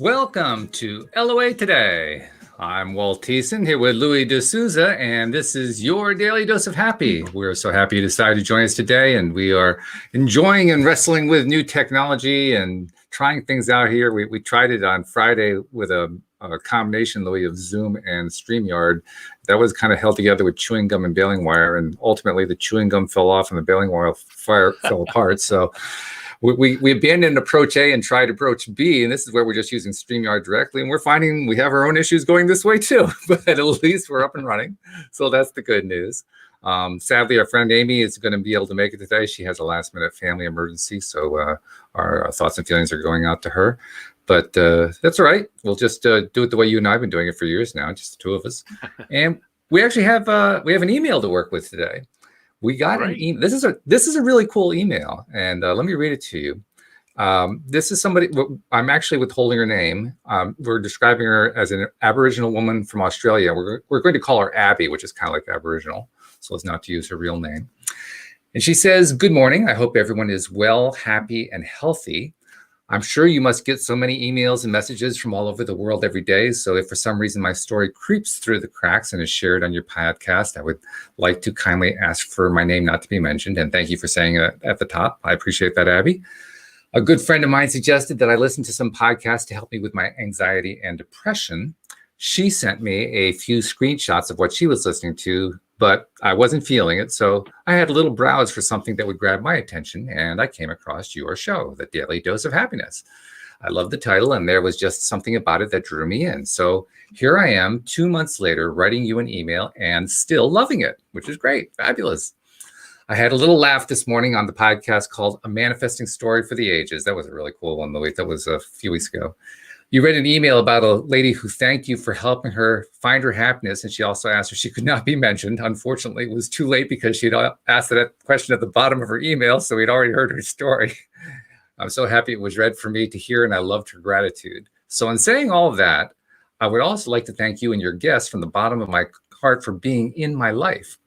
Welcome to LOA Today. I'm Walt here with Louis D'Souza, and this is your daily dose of happy. We're so happy you decided to join us today, and we are enjoying and wrestling with new technology and trying things out here. We tried it on Friday with a combination, Louis, of Zoom and StreamYard. That was kind of held together with chewing gum and baling wire, and ultimately the chewing gum fell off and the baling wire fell apart. So we abandoned approach A and tried approach B, and this is where we're just using StreamYard directly, and we're finding we have our own issues going this way too, but at least we're up and running. So that's the good news. Sadly, our friend Amy is going to be able to make it today. She has a last-minute family emergency, so our thoughts and feelings are going out to her. But that's all right. We'll just do it the way you and I have been doing it for years now, just the two of us. And we actually have an email to work with today. We got an email. This is a really cool email, and let me read it to you. This is somebody. I'm actually withholding her name. We're describing her as an Aboriginal woman from Australia. We're going to call her Abby, which is kind of like Aboriginal, so as not to use her real name. And she says, "Good morning. I hope everyone is well, happy, and healthy. I'm sure you must get so many emails and messages from all over the world every day. So if for some reason my story creeps through the cracks and is shared on your podcast, I would like to kindly ask for my name not to be mentioned. And thank you for saying it at the top. I appreciate that, Abby. A good friend of mine suggested that I listen to some podcasts to help me with my anxiety and depression. She sent me a few screenshots of what she was listening to, but I wasn't feeling it. So I had a little browse for something that would grab my attention, and I came across your show, The Daily Dose of Happiness. I love the title, and there was just something about it that drew me in. So here I am 2 months later, writing you an email and still loving it, which is great. Fabulous. I had a little laugh this morning on the podcast called A Manifesting Story for the Ages. That was a really cool one, Louis. That was a few weeks ago. You read an email about a lady who thanked you for helping her find her happiness, and she also asked if she could not be mentioned. Unfortunately, it was too late because she'd asked that question at the bottom of her email, so we'd already heard her story. I'm so happy it was read for me to hear, and I loved her gratitude. So in saying all of that, I would also like to thank you and your guests from the bottom of my heart for being in my life.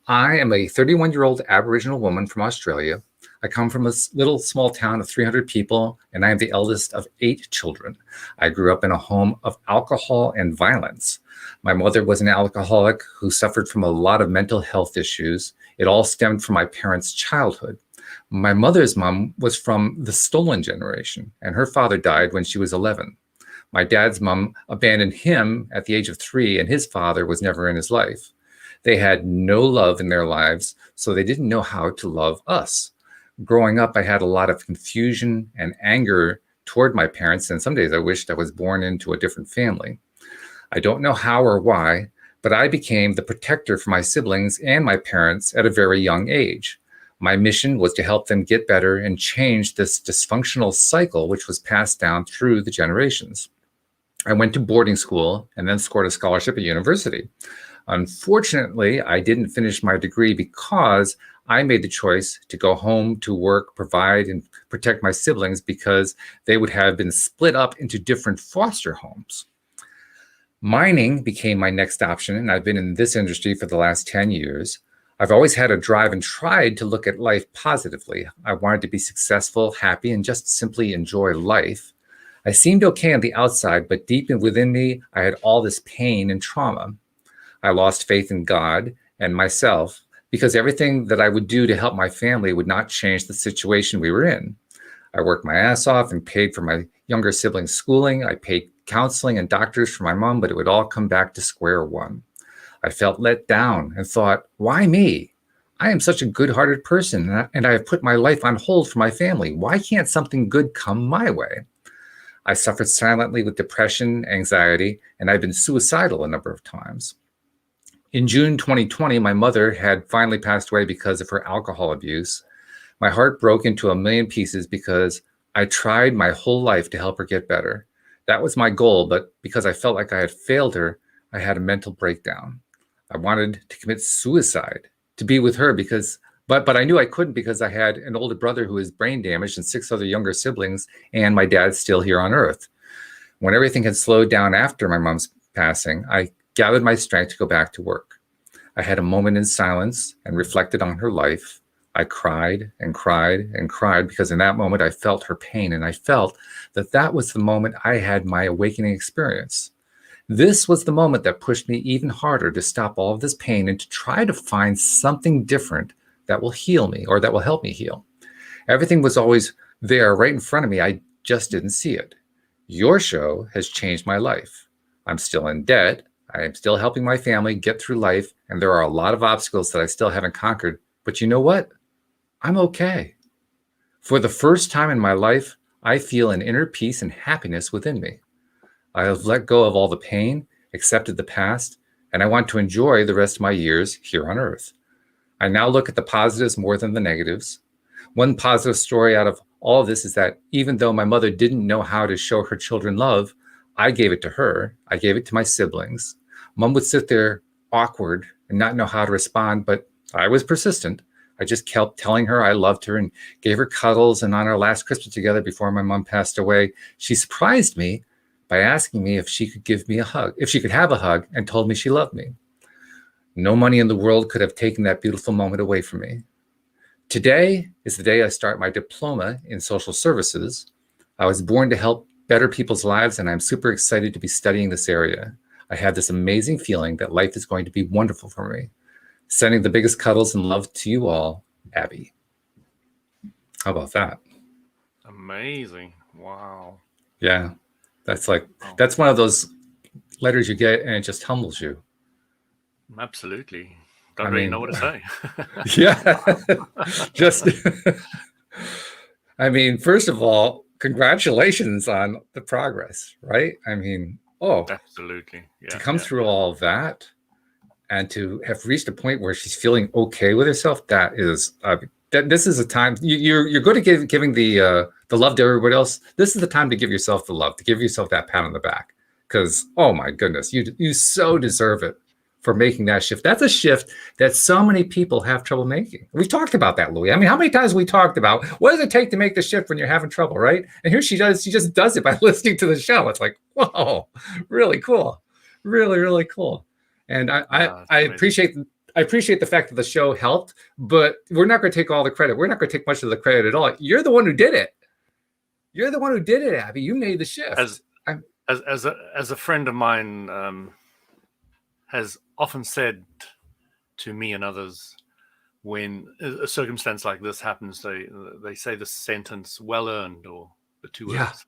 I am a 31-year-old Aboriginal woman from Australia. I come from a little small town of 300 people, and I am the eldest of 8 children. I grew up in a home of alcohol and violence. My mother was an alcoholic who suffered from a lot of mental health issues. It all stemmed from my parents' childhood. My mother's mom was from the stolen generation, and her father died when she was 11. My dad's mom abandoned him at the age of 3, and his father was never in his life. They had no love in their lives, so they didn't know how to love us. Growing up, I had a lot of confusion and anger toward my parents, and some days I wished I was born into a different family. I don't know how or why, but I became the protector for my siblings and my parents at a very young age. My mission was to help them get better and change this dysfunctional cycle which was passed down through the generations. I went to boarding school and then scored a scholarship at university. Unfortunately, I didn't finish my degree because I made the choice to go home to work, provide, and protect my siblings because they would have been split up into different foster homes. Mining became my next option, and I've been in this industry for the last 10 years. I've always had a drive and tried to look at life positively. I wanted to be successful, happy, and just simply enjoy life. I seemed okay on the outside, but deep within me, I had all this pain and trauma. I lost faith in God and myself because everything that I would do to help my family would not change the situation we were in. I worked my ass off and paid for my younger siblings' schooling. I paid counseling and doctors for my mom, but it would all come back to square one. I felt let down and thought, why me? I am such a good-hearted person, and I have put my life on hold for my family. Why can't something good come my way? I suffered silently with depression, anxiety, and I've been suicidal a number of times. In June 2020, my mother had finally passed away because of her alcohol abuse. My heart broke into a million pieces because I tried my whole life to help her get better. That was my goal, but because I felt like I had failed her, I had a mental breakdown. I wanted to commit suicide, to be with her but I knew I couldn't because I had an older brother who was brain damaged and 6 other younger siblings, and my dad's still here on earth. When everything had slowed down after my mom's passing, I gathered my strength to go back to work. I had a moment in silence and reflected on her life. I cried and cried and cried because in that moment I felt her pain, and I felt that that was the moment I had my awakening experience. This was the moment that pushed me even harder to stop all of this pain and to try to find something different that will heal me or that will help me heal. Everything was always there right in front of me. I just didn't see it. Your show has changed my life. I'm still in debt. I am still helping my family get through life, and there are a lot of obstacles that I still haven't conquered. But you know what? I'm okay. For the first time in my life, I feel an inner peace and happiness within me. I have let go of all the pain, accepted the past, and I want to enjoy the rest of my years here on earth. I now look at the positives more than the negatives. One positive story out of all of this is that even though my mother didn't know how to show her children love, I gave it to her. I gave it to my siblings. Mom would sit there awkward and not know how to respond, but I was persistent. I just kept telling her I loved her and gave her cuddles. And on our last Christmas together before my mom passed away, she surprised me by asking me if she could give me a hug, if she could have a hug, and told me she loved me. No money in the world could have taken that beautiful moment away from me. Today is the day I start my diploma in social services. I was born to help better people's lives, and I'm super excited to be studying this area. I have this amazing feeling that life is going to be wonderful for me. Sending the biggest cuddles and love to you all, Abby. How about that? Amazing. Wow. Yeah. That's one of those letters you get and it just humbles you. Absolutely. Don't really know what to say. Yeah. Just, I mean, first of all, congratulations on the progress, right? I mean, absolutely. Yeah, to come through all of that and to have reached a point where she's feeling okay with herself, that is, this is a time you're good at giving the love to everybody else. This is the time to give yourself the love, to give yourself that pat on the back, because oh my goodness, you so deserve it for making that shift. That's a shift that so many people have trouble making. We've talked about that, Louis. I mean, how many times have we talked about what does it take to make the shift when you're having trouble, right? And here she just does it by listening to the show. It's like, whoa, really cool, really, really cool. And I appreciate the fact that the show helped, but we're not going to take all the credit. We're not going to take much of the credit at all. You're the one who did it. You're the one who did it, Abby. You made the shift. As a friend of mine has often said to me and others, when a circumstance like this happens, they say the sentence "well earned" or the two words.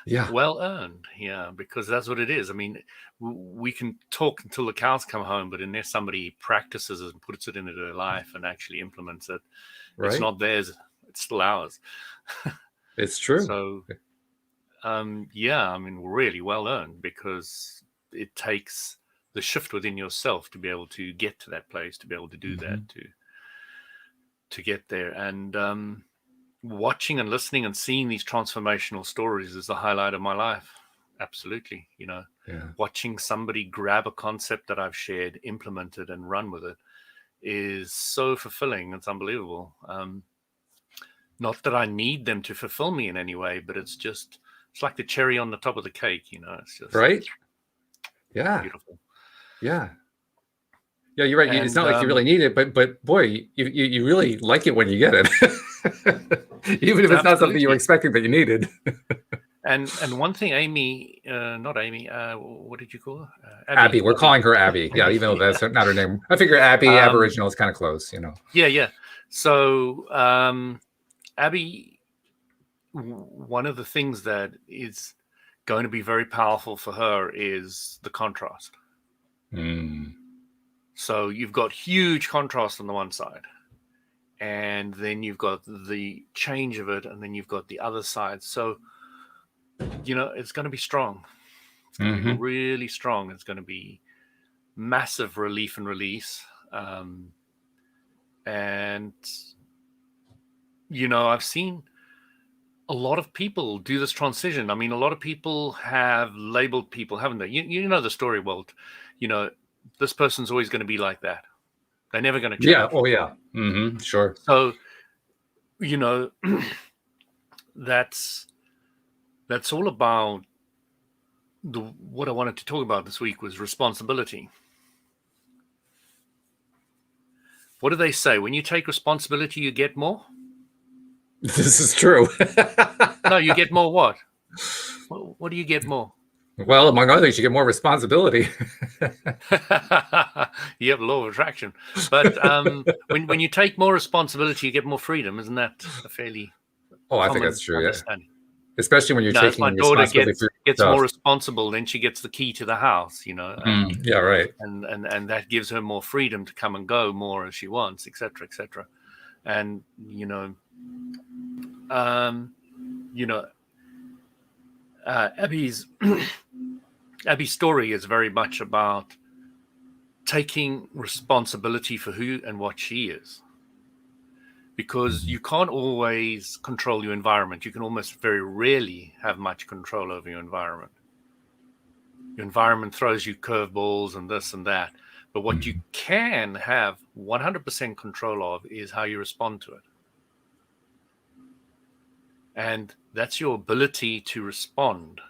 Yeah. Well earned. Yeah, because that's what it is. I mean, we can talk until the cows come home, but unless somebody practices it and puts it into their life and actually implements it, right? It's not theirs. It's still ours. It's true. So, yeah, I mean, really well earned, because it takes the shift within yourself to be able to get to that place, to be able to do that, to get there. And watching and listening and seeing these transformational stories is the highlight of my life. Absolutely. Watching somebody grab a concept that I've shared, implement it, and run with it is so fulfilling. It's unbelievable. Not that I need them to fulfill me in any way, but it's like the cherry on the top of the cake, it's just right. Yeah. Beautiful. Yeah. Yeah, you're right. And, it's not like you really need it, but boy, you really like it when you get it. Even if it's not something you were expecting that you needed. And one thing, Amy, not Amy, what did you call her? Abby. We're calling her Abby. Yeah, even though that's not her name. I figure Abby, Aboriginal is kind of close, Yeah. So, Abby, one of the things that is going to be very powerful for her is the contrast. So you've got huge contrast on the one side, and then you've got the change of it, and then you've got the other side. So, it's going to be strong. It's going to be really strong. It's going to be massive relief and release. And, I've seen a lot of people do this transition. I mean, a lot of people have labeled people, haven't they? You know the story, Walt. This person's always going to be like that. They're never going to change. Yeah. Oh, yeah. Sure. So, that's all about what I wanted to talk about this week was responsibility. What do they say? When you take responsibility, you get more? This is true. No, you get more what? What do you get more? Well, among other things, you get more responsibility. You have law of attraction. But when you take more responsibility, you get more freedom. Isn't that a fairly I think common that's true. Yeah. understanding? Especially when you're As my taking daughter responsibility for gets yourself. more responsible, then she gets the key to the house, Yeah, right. and that gives her more freedom to come and go more as she wants, etc., etc. And Abby's Abby's story is very much about taking responsibility for who and what she is, because you can't always control your environment. You can almost very rarely have much control over your environment. Your environment throws you curveballs and this and that, but what you can have 100% control of is how you respond to it. And that's your ability to respond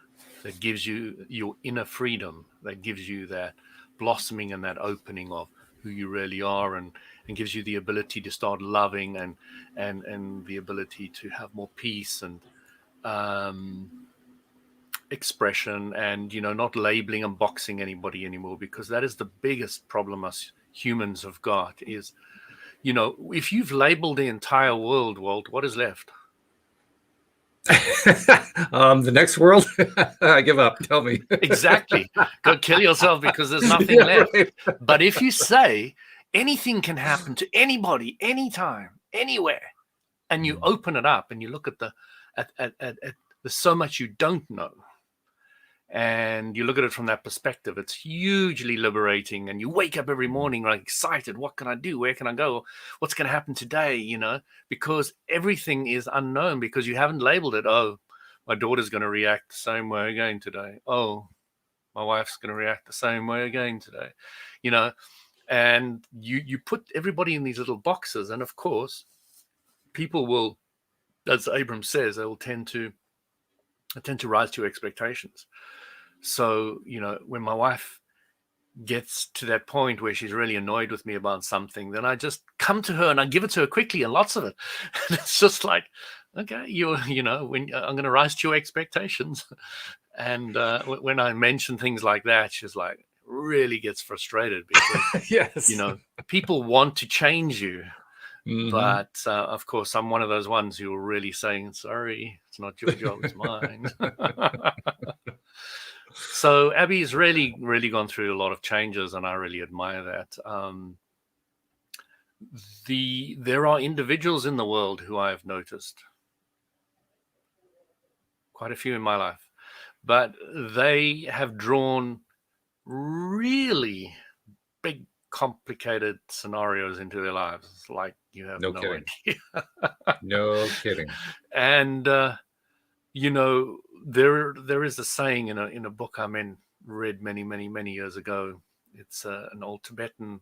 that gives you your inner freedom, that gives you that blossoming and that opening of who you really are, and gives you the ability to start loving and the ability to have more peace and expression, and not labeling and boxing anybody anymore, because that is the biggest problem us humans have got is, if you've labeled the entire world, Walt, what is left? The next world. I give up. Tell me. Exactly. Go kill yourself, because there's nothing left. Right. But if you say anything can happen to anybody, anytime, anywhere, and you open it up and you look at there's so much you don't know, and you look at it from that perspective, it's hugely liberating. And you wake up every morning like excited. What can I do? Where can I go? What's going to happen today? Because everything is unknown, because you haven't labeled it. Oh, my daughter's going to react the same way again today. Oh, my wife's going to react the same way again today. And you put everybody in these little boxes. And of course, people will, as Abram says, they will tend to rise to expectations. So, when my wife gets to that point where she's really annoyed with me about something, then I just come to her and I give it to her quickly, and lots of it. And it's just like, okay, when I'm going to rise to your expectations. And when I mention things like that, she's like, really gets frustrated, because, yes, people want to change you. But of course, I'm one of those ones who are really saying, sorry, it's not your job, it's mine. So Abby's really, really gone through a lot of changes, and I really admire that. There are individuals in the world who I have noticed, quite a few in my life, but they have drawn really big, complicated scenarios into their lives, like you have no idea. No kidding. And there is a saying in a book I read many years ago. It's an old Tibetan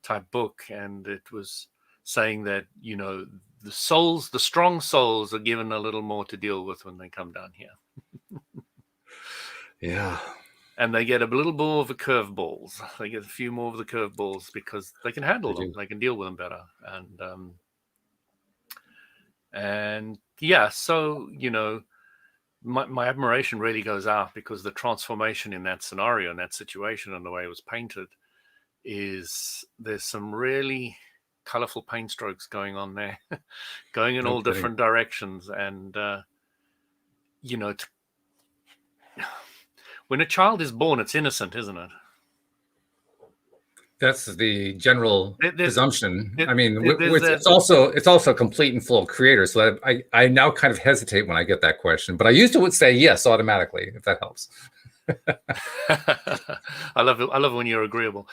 type book, and it was saying that the strong souls are given a little more to deal with when they come down here. Yeah. And they get a little more of the curveballs. They get a few more of the curveballs because they can handle them. They can deal with them better. And yeah, so my admiration really goes out, because the transformation in that scenario, in that situation, and the way it was painted, there's some really colorful paint strokes going on there, going in all different directions. And when a child is born, it's innocent, isn't it? That's the general presumption. I mean, it's also complete and full of creator. So I now kind of hesitate when I get that question, but I used to say yes automatically, if that helps. I love it. I love it when you're agreeable.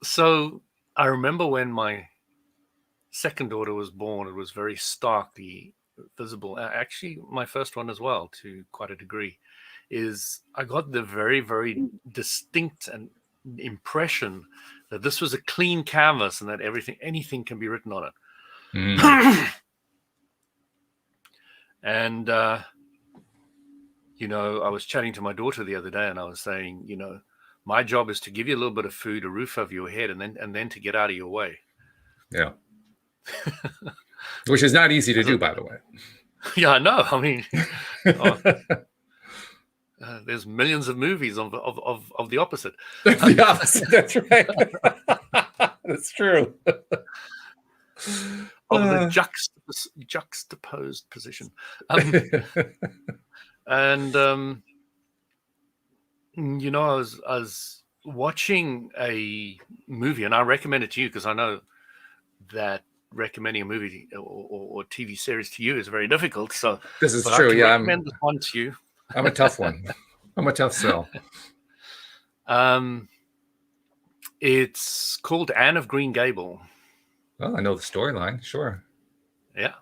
So I remember when my second daughter was born, it was very starkly visible. Actually, my first one as well, to quite a degree. Is I got the very, very distinct impression that this was a clean canvas, and that anything can be written on it. And I was chatting to my daughter the other day, and I was saying, My job is to give you a little bit of food, a roof over your head, and then to get out of your way. Yeah. Which is not easy to do, by the way. Yeah, I know. I mean, there's millions of movies of the opposite. The opposite. That's right. That's true. Of the juxtaposed position. And you know, I was watching a movie, and I recommend it to you because I know that recommending a movie or TV series to you is very difficult. So this is true. I recommend this one to you. I'm a tough one. I'm a tough sell. It's called Anne of Green Gable. Oh, I know the storyline. Sure. Yeah.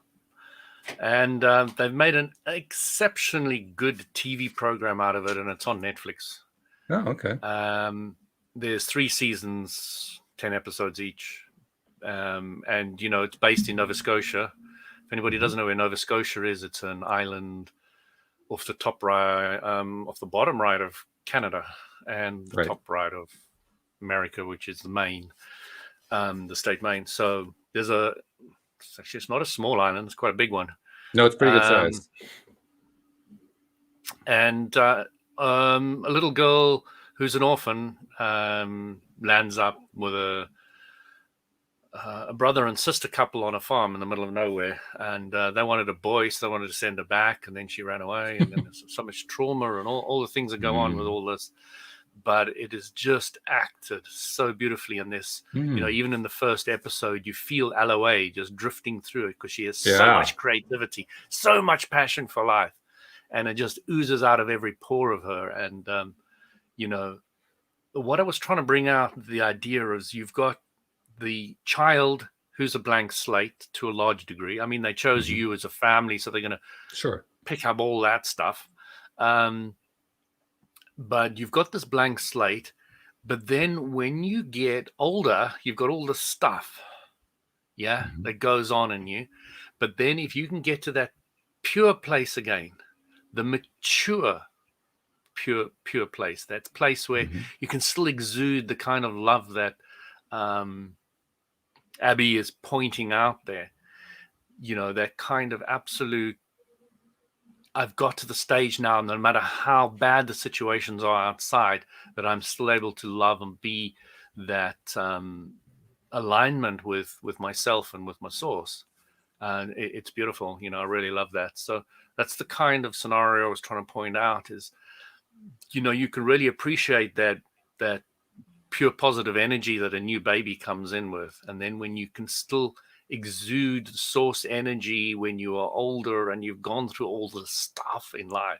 And they've made an exceptionally good TV program out of it, and it's on Netflix. Oh, okay. There's 3 seasons, 10 episodes each. And, you know, it's based in Nova Scotia. If anybody doesn't know where Nova Scotia is, it's an island off the top right, off the bottom right of Canada, and the top right of America, which is the Maine, the state Maine. So it's actually, it's not a small island; it's quite a big one. No, it's pretty good size. And a little girl who's an orphan lands up with a brother and sister couple on a farm in the middle of nowhere, and they wanted a boy, so they wanted to send her back, and then she ran away, and then there's so much trauma and all the things that go on with all this. But it is just acted so beautifully in this. You know, even in the first episode, you feel LOA just drifting through it because she has so much creativity, so much passion for life, and it just oozes out of every pore of her. And you know, what I was trying to bring out, the idea is you've got the child who's a blank slate to a large degree. I mean, they chose you as a family, so they're going to pick up all that stuff. But you've got this blank slate. But then when you get older, you've got all the stuff, that goes on in you. But then if you can get to that pure place again, the mature, pure place, that place where you can still exude the kind of love that Abby is pointing out there, you know, that kind of absolute, I've got to the stage now, no matter how bad the situations are outside, that I'm still able to love and be that alignment with myself and with my source. And it's beautiful. You know, I really love that. So that's the kind of scenario I was trying to point out is, you know, you can really appreciate that pure positive energy that a new baby comes in with. And then when you can still exude source energy when you are older and you've gone through all the stuff in life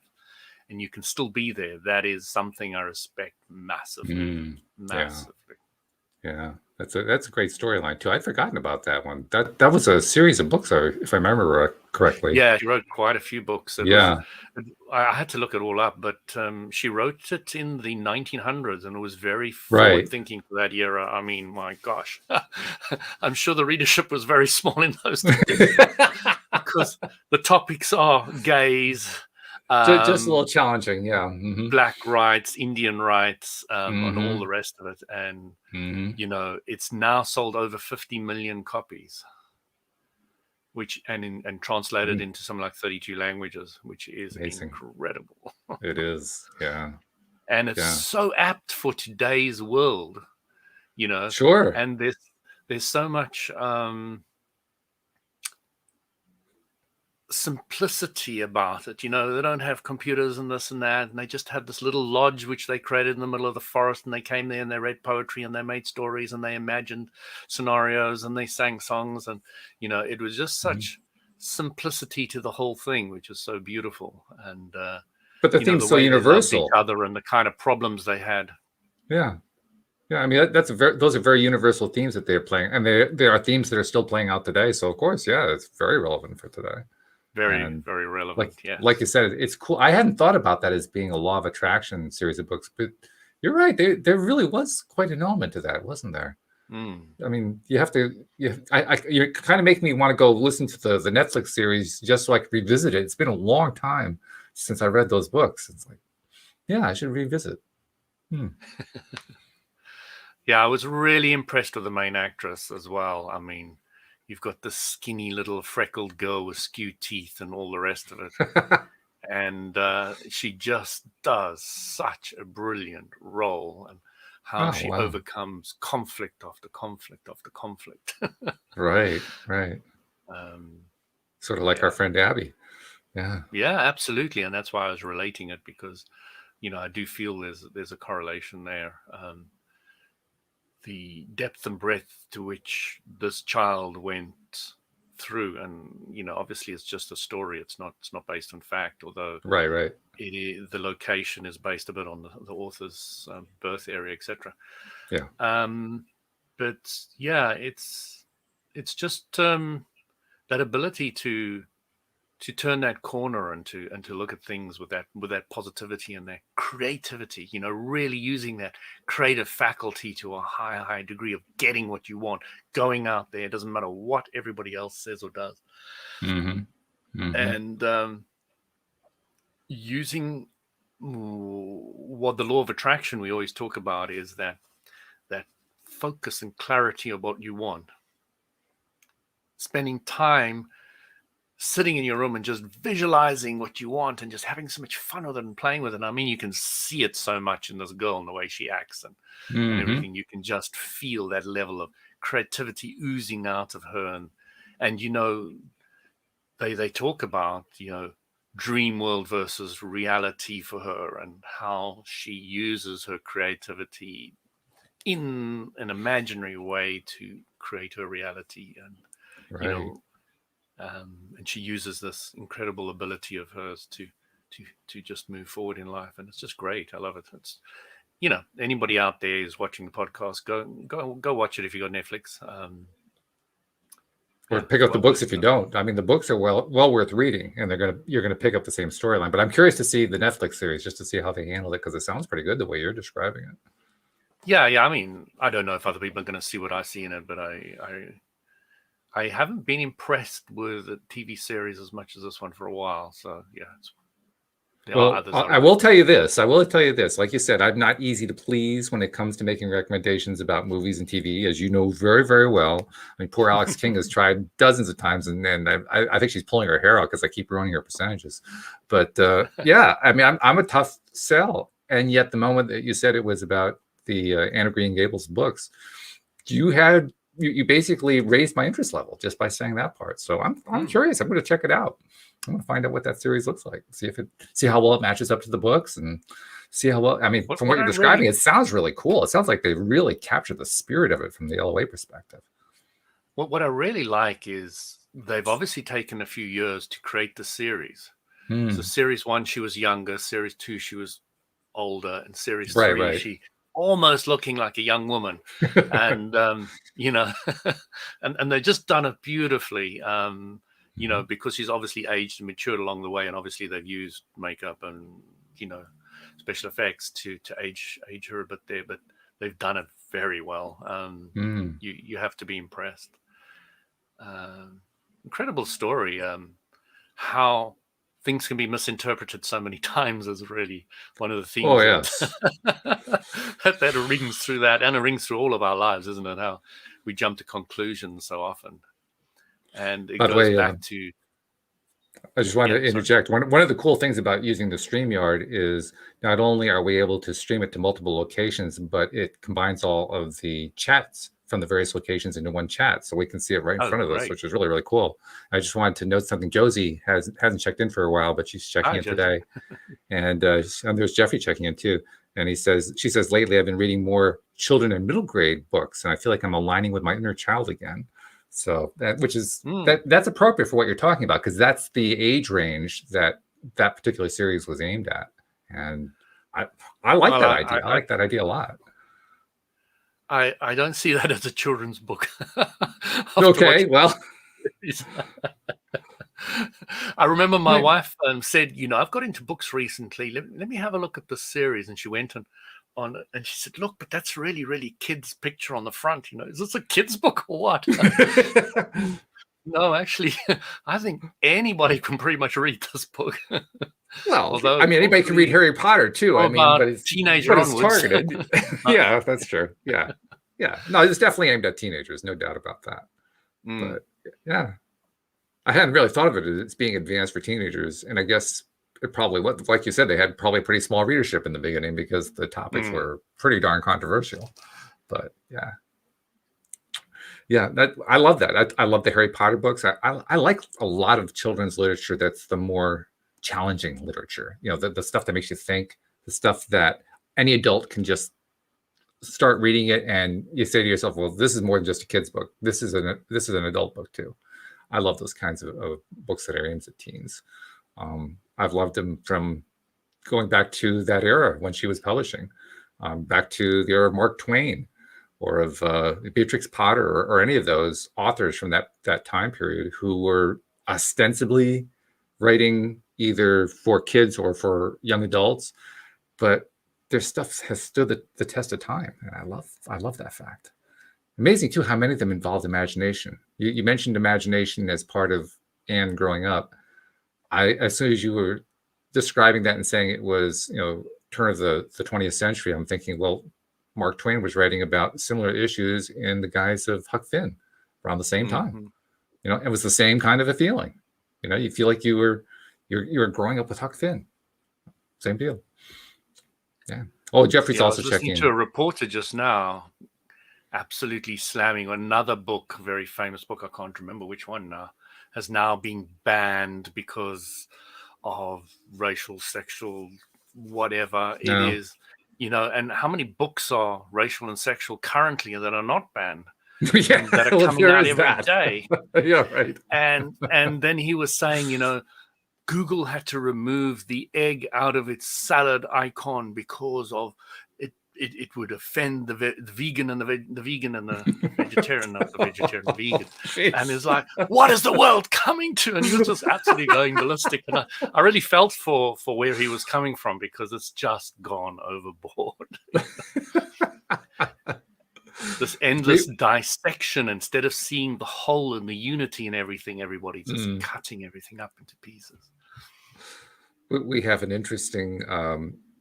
and you can still be there, that is something I respect massively. Yeah, that's a great storyline too. I'd forgotten about that one. That was a series of books, if I remember correctly. Yeah, she wrote quite a few books. I had to look it all up, but she wrote it in the 1900s, and it was very forward-thinking for that era. I mean, my gosh, I'm sure the readership was very small in those days because the topics are gays. Just a little challenging, Black rights, Indian rights, and all the rest of it. And, you know, it's now sold over 50 million copies, which and translated into something like 32 languages, which is incredible. It is, yeah. And it's so apt for today's world, you know. Sure. And there's so much simplicity about it. You know, they don't have computers and this and that, and they just had this little lodge which they created in the middle of the forest, and they came there and they read poetry and they made stories and they imagined scenarios and they sang songs, and you know, it was just such simplicity to the whole thing, which is so beautiful. And but the theme's so universal, each other and the kind of problems they had. Yeah, I mean those are very universal themes that they're playing, and there are themes that are still playing out today. So of course, it's very relevant for today. Very relevant. Like you said, it's cool. I hadn't thought about that as being a law of attraction series of books, but you're right. There really was quite an element to that, wasn't there? I mean, you kind of make me want to go listen to the Netflix series just so I could revisit it. It's been a long time since I read those books. It's like, I should revisit. Hmm. Yeah, I was really impressed with the main actress as well. I mean, you've got this skinny little freckled girl with skewed teeth and all the rest of it. And she just does such a brilliant role, and how Oh, she wow. overcomes conflict after conflict after conflict. Right. Sort of like our Yeah, friend Abby. Yeah. yeah, absolutely, and that's why I was relating it, because I do feel there's a correlation there. The depth and breadth to which this child went through, and obviously it's just a story. It's not based on fact, although Right. the location is based a bit on the author's birth area, etc. Yeah. But yeah, it's just that ability to turn that corner, and to look at things with that positivity and that creativity, really using that creative faculty to a high degree of getting what you want, going out there. It doesn't matter what everybody else says or does. And using what the law of attraction we always talk about is that focus and clarity of what you want. Spending time sitting in your room and just visualizing what you want, and just having so much fun with it and playing with it. I mean, you can see it so much in this girl and the way she acts and everything. You can just feel that level of creativity oozing out of her. And they talk about, dream world versus reality for her, and how she uses her creativity in an imaginary way to create her reality. And Right. and she uses this incredible ability of hers to just move forward in life, and it's just great. I love it. It's anybody out there is watching the podcast, go watch it if you got Netflix. Or Yeah, pick it's up the well books worth if you it. don't. I mean, the books are well worth reading, and you're gonna pick up the same storyline. But I'm curious to see the Netflix series, just to see how they handled it, because it sounds pretty good the way you're describing it. Yeah. I mean, I don't know if other people are going to see what I see in it, but I haven't been impressed with a TV series as much as this one for a while. So yeah, there are Well, others I I will like. tell you this. I will tell you this. Like you said, I'm not easy to please when it comes to making recommendations about movies and TV, as you know very, very well. I mean, poor Alex King has tried dozens of times, and I think she's pulling her hair out because I keep ruining her percentages. But yeah, I mean, I'm a tough sell. And yet, the moment that you said it was about the Anne of Green Gables books, you basically raised my interest level just by saying that part. So I'm curious. I'm going to check it out. I'm going to find out what that series looks like. See how well it matches up to the books, and see how well. I mean, from what you're describing, it sounds really cool. It sounds like they really captured the spirit of it from the LOA perspective. What I really like is they've obviously taken a few years to create the series. So series 1, she was younger. Series 2, she was older. And series 3, she almost looking like a young woman. And, and they've just done it beautifully, because she's obviously aged and matured along the way. And obviously they've used makeup and, special effects to age her a bit there. But they've done it very well. You have to be impressed. Incredible story. How things can be misinterpreted so many times is really one of the themes. Oh, yes. that rings through that, and it rings through all of our lives, isn't it? How we jump to conclusions so often. And it goes back to... I just wanted to interject. One of the cool things about using the StreamYard is not only are we able to stream it to multiple locations, but it combines all of the chats from the various locations into one chat, so we can see it right in front of us, which is really, really cool. I just wanted to note something. Josie hasn't checked in for a while, but she's checking in today, and there's Jeffrey checking in too. And she says, lately I've been reading more children and middle grade books, and I feel like I'm aligning with my inner child again. So that's appropriate for what you're talking about, because that's the age range that particular series was aimed at, and I like that idea. I like that idea a lot. I don't see that as a children's book. Okay, well, I remember my wife said, I've got into books recently. Let me have a look at this series. And she went on it, and she said, look, but that's really, really kids' picture on the front. Is this a kids' book or what? No, actually, I think anybody can pretty much read this book. Well, I Although mean, anybody can read probably Harry Potter too. from I mean, about but it's teenager onwards. targeted. Yeah, that's true. Yeah, yeah. No, it's definitely aimed at teenagers, no doubt about that. Mm, But yeah, I hadn't really thought of it as being advanced for teenagers, and I guess it probably was, like you said, they had probably pretty small readership in the beginning because the topics mm, were pretty darn controversial. But yeah, yeah, that I love that. I love the Harry Potter books. I like a lot of children's literature that's the more challenging literature. You know, the stuff that makes you think, the stuff that any adult can just start reading it and you say to yourself, well, this is more than just a kid's book. This is an adult book too. I love those kinds of books that are aimed at teens. I've loved them from going back to that era when she was publishing, back to the era of Mark Twain or of Beatrix Potter or any of those authors from that time period who were ostensibly writing either for kids or for young adults, but their stuff has stood the test of time, and I love that fact. Amazing too how many of them involved imagination. You mentioned imagination as part of Anne growing up. As soon as you were describing that and saying it was, turn of the 20th century, I'm thinking, well, Mark Twain was writing about similar issues in the guise of Huck Finn around the same time. mhm. It was the same kind of a feeling. You feel like you're growing up with Huck Finn. Same deal. Yeah. Oh, Jeffrey's Yeah, I also was listening to a checking. reporter just now, absolutely slamming another book, very famous book. I can't remember which one now, has now been banned because of racial, sexual, whatever it No. is. And how many books are racial and sexual currently that are not banned Yeah. and that are Well, coming there out is every that. day? Yeah. Right. And then he was saying, Google had to remove the egg out of its salad icon because of it would offend the vegan and the vegan and the vegetarian, not the vegetarian, the vegan. And Jeez. it's like, what is the world coming to? And he was just absolutely going ballistic. And I really felt for where he was coming from, because it's just gone overboard. This endless we, dissection, instead of seeing the whole and the unity and everything, everybody's just mm, cutting everything up into pieces. we have an interesting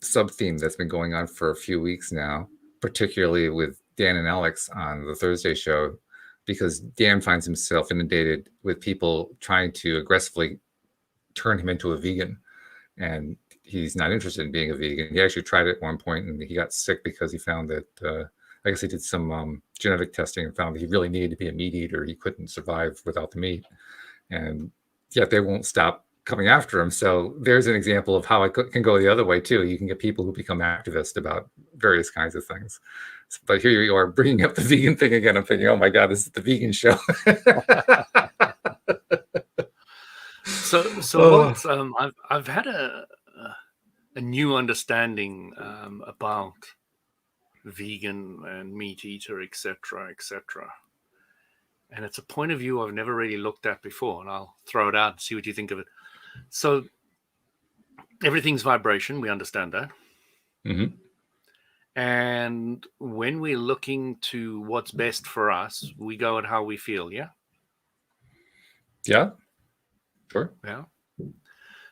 sub theme that's been going on for a few weeks now, particularly with Dan and Alex on the Thursday show, because Dan finds himself inundated with people trying to aggressively turn him into a vegan. And he's not interested in being a vegan. He actually tried it at one point and he got sick because he found that, I guess he did some genetic testing and found that he really needed to be a meat eater. He couldn't survive without the meat. And yet they won't stop coming after him. So there's an example of how it can go the other way too. You can get people who become activists about various kinds of things. But here you are bringing up the vegan thing again. I'm thinking, oh my God, this is the vegan show. So Oh. Walt, I've had a new understanding about vegan and meat eater, etc., etc. And it's a point of view I've never really looked at before, and I'll throw it out and see what you think of it. So everything's vibration, we understand that. Mhm. And when we're looking to what's best for us, we go at how we feel, yeah? Yeah, sure. Yeah.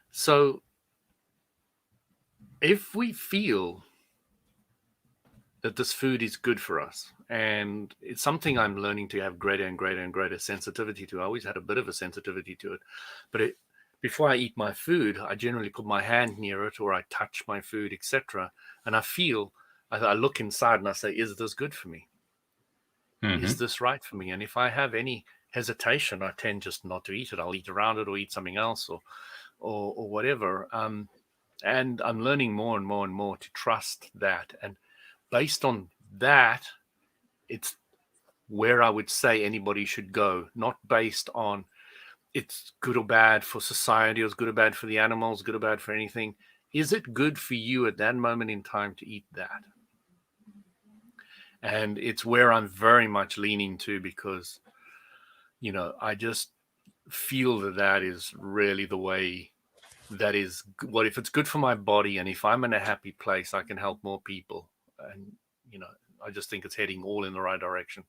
So if we feel that this food is good for us, and it's something I'm learning to have greater and greater and greater sensitivity to. I always had a bit of a sensitivity to it, but before I eat my food, I generally put my hand near it or I touch my food, etc. And I look inside and I say, is this good for me? Is Mhm. this right for me? And if I have any hesitation, I tend just not to eat it. I'll eat around it or eat something else or whatever. And I'm learning more and more and more to trust that. And based on that, it's where I would say anybody should go, not based on it's good or bad for society, or it's good or bad for the animals, good or bad for anything. Is it good for you at that moment in time to eat that? And it's where I'm very much leaning to, because, I just feel that is really the way that is. What if it's good for my body, and if I'm in a happy place, I can help more people. And, I just think it's heading all in the right direction.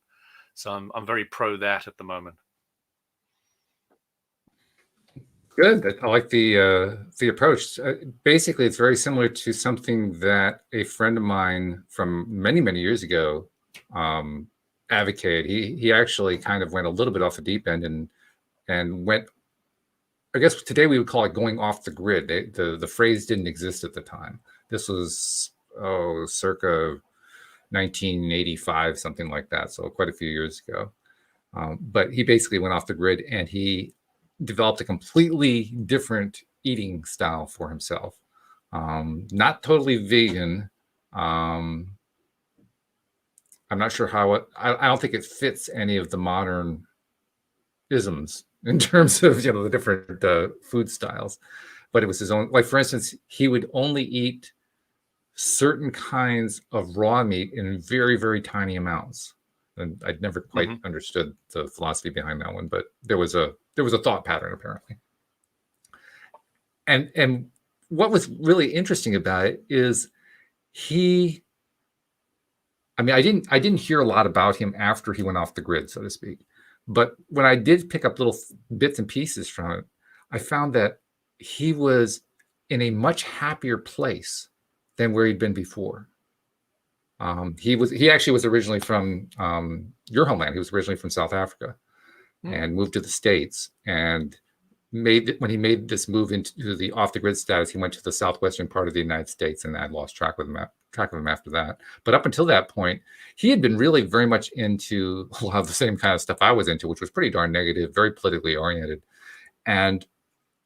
So I'm very pro that at the moment. Good. I like the approach. Basically, it's very similar to something that a friend of mine from many years ago um, advocated. He actually kind of went a little bit off the deep end and went. I guess today we would call it going off the grid. The phrase didn't exist at the time. This was circa 1985, something like that. So quite a few years ago. But he basically went off the grid and he developed a completely different eating style for himself. Not totally vegan. Um, I'm not sure how it. I don't think it fits any of the modern isms in terms of the different food styles. But it was his own. Like for instance, he would only eat certain kinds of raw meat in very tiny amounts. And I'd never quite understood the philosophy behind that one, but there was a thought pattern apparently. And what was really interesting about it is he. I mean, I didn't hear a lot about him after he went off the grid, so to speak. But when I did pick up little bits and pieces from it, I found that he was in a much happier place than where he'd been before. He actually was originally from your homeland. He was originally from South Africa and moved to the States. And when he made this move into the off the grid status, he went to the southwestern part of the United States, and I lost track of him after that. But up until that point, he had been really very much into a lot of the same kind of stuff I was into, which was pretty darn negative, very politically oriented. And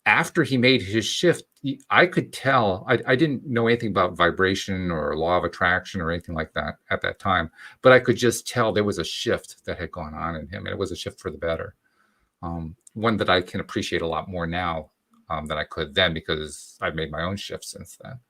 after he made his shift, I could tell. I didn't know anything about vibration or law of attraction or anything like that at that time, but I could just tell there was a shift that had gone on in him, and it was a shift for the better. One that I can appreciate a lot more now than I could then, because I've made my own shift since then.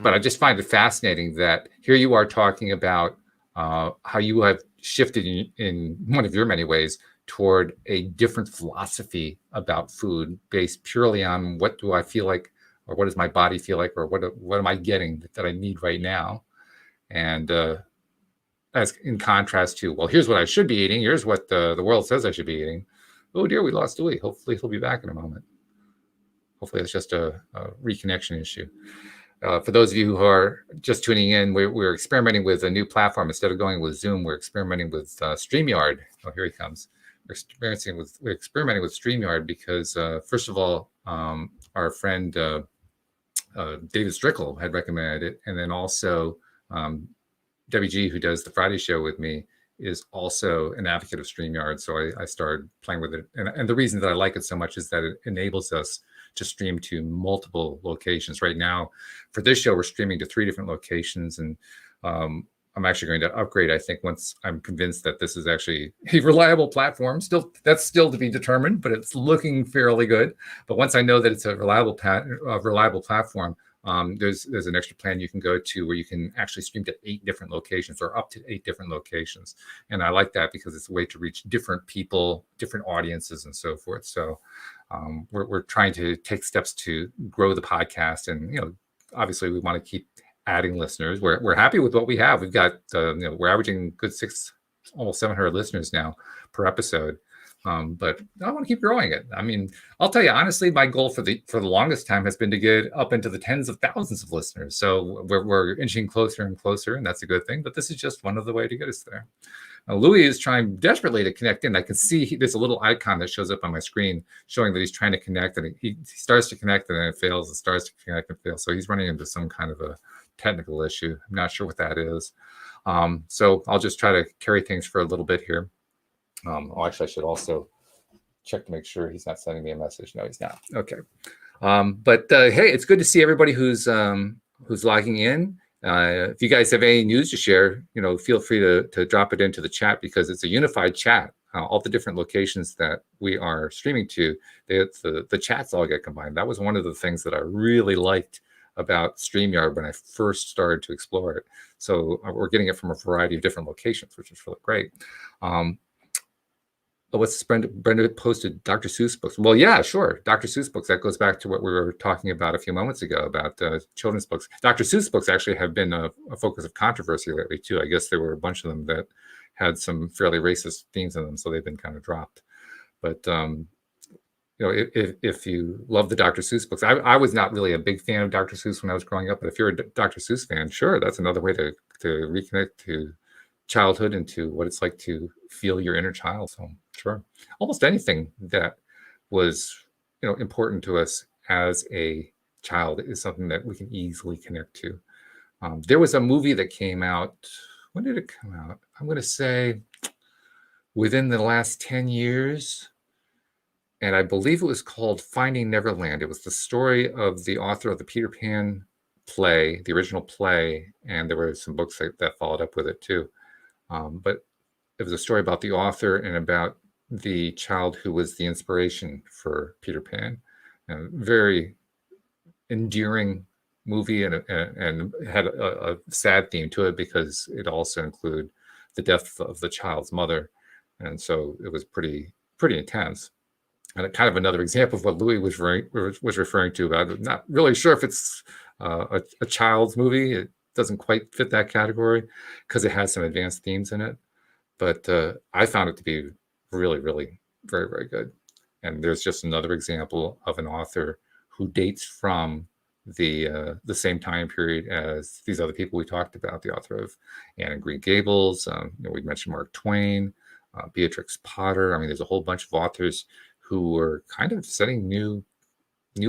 But I just find it fascinating that here you are talking about how you have shifted in one of your many ways toward a different philosophy about food based purely on what do I feel like, or what does my body feel like, or what am I getting that I need right now. And as in contrast to, well, here's what I should be eating. Here's what the world says I should be eating. Oh dear, we lost Louis. Hopefully he'll be back in a moment. Hopefully it's just a reconnection issue. For those of you who are just tuning in, we're experimenting with a new platform. Instead of going with Zoom, we're experimenting with StreamYard. Oh, here he comes. We're experimenting with StreamYard because, first of all, our friend David Strickle had recommended it, and then also WG, who does the Friday show with me, is also an advocate of StreamYard. So I started playing with it, and the reason that I like it so much is that it enables us to stream to multiple locations. Right now, for this show, we're streaming to 3 different locations, and I'm actually going to upgrade, I think, once I'm convinced that this is actually a reliable platform. That's still to be determined, but it's looking fairly good. But once I know that it's a reliable platform, there's an extra plan you can go to where you can actually stream to 8 different locations, or up to 8 different locations. And I like that because it's a way to reach different people, different audiences, and so forth. So we're trying to take steps to grow the podcast, and obviously we want to keep adding listeners. We're happy with what we have. We've got we're averaging good almost 700 listeners now per episode. But I want to keep growing it. I mean, I'll tell you honestly, my goal for the longest time has been to get up into the tens of thousands of listeners. So we're inching closer and closer, and that's a good thing. But this is just one of the way to get us there. Now, Louis is trying desperately to connect in. I can see there's a little icon that shows up on my screen showing that he's trying to connect, and he starts to connect, and then it fails. It starts to connect and fails. So he's running into some kind of a technical issue. I'm not sure what that is. So I'll just try to carry things for a little bit here. Actually, I should also check to make sure he's not sending me a message. No, he's not. Okay. But hey, it's good to see everybody who's logging in. If you guys have any news to share, feel free to drop it into the chat, because it's a unified chat. All the different locations that we are streaming to, the chats all get combined. That was one of the things that I really liked about StreamYard when I first started to explore it. So we're getting it from a variety of different locations, which is really great. What's this? Brenda posted Dr. Seuss books. Well, yeah, sure. Dr. Seuss books. That goes back to what we were talking about a few moments ago about children's books. Dr. Seuss books actually have been a focus of controversy lately, too. I guess there were a bunch of them that had some fairly racist themes in them, so they've been kind of dropped. But if you love the Dr. Seuss books, I was not really a big fan of Dr. Seuss when I was growing up, but if you're a Dr. Seuss fan, sure, that's another way to reconnect to childhood and to what it's like to feel your inner child. So sure, almost anything that was important to us as a child is something that we can easily connect to. There was a movie that came out. When did it come out? I'm going to say within the last 10 years. And I believe it was called Finding Neverland. It was the story of the author of the Peter Pan play, the original play, and there were some books that followed up with it too. But it was a story about the author and about the child who was the inspiration for Peter Pan. A very endearing movie, and had a sad theme to it because it also included the death of the child's mother, and so it was pretty intense. And kind of another example of what Louis was referring to about. I'm not really sure if it's a child's movie. It doesn't quite fit that category because it has some advanced themes in it. But I found it to be really, really very, very good. And there's just another example of an author who dates from the same time period as these other people we talked about. The author of Anne and Green Gables. We mentioned Mark Twain, Beatrix Potter. I mean, there's a whole bunch of authors who were kind of setting new